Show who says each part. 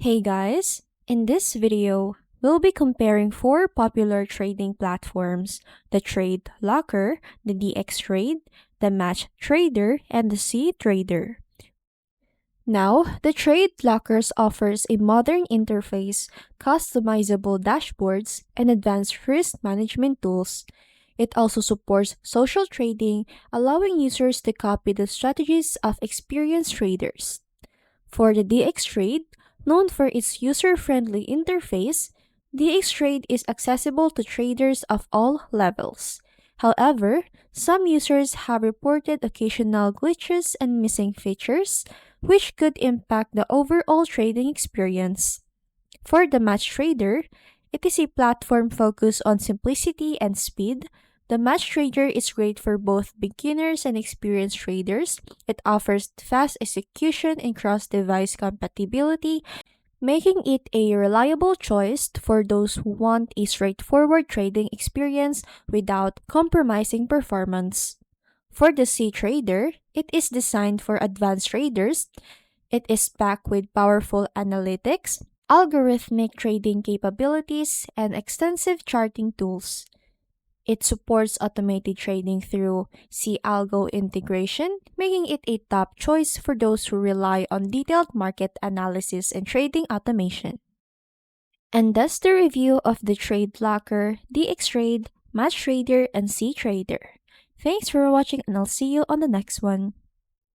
Speaker 1: Hey guys, in this video, we'll be comparing four popular trading platforms: the Tradelocker, the DXTrade, the Matchtrader, and the Ctrader. Now, the Tradelockers offers a modern interface, customizable dashboards, and advanced risk management tools. It also supports social trading, allowing users to copy the strategies of experienced traders. For the DXTrade, known for its user-friendly interface, DXTrade is accessible to traders of all levels. However, some users have reported occasional glitches and missing features, which could impact the overall trading experience. For the Matchtrader, it is a platform focused on simplicity and speed. The Matchtrader is great for both beginners and experienced traders. It offers fast execution and cross-device compatibility, making it a reliable choice for those who want a straightforward trading experience without compromising performance. For the Ctrader, it is designed for advanced traders. It is packed with powerful analytics, algorithmic trading capabilities, and extensive charting tools. It supports automated trading through C-Algo integration, making it a top choice for those who rely on detailed market analysis and trading automation. And that's the review of the Tradelocker, DXTrade, Matchtrader, and Ctrader. Thanks for watching, and I'll see you on the next one.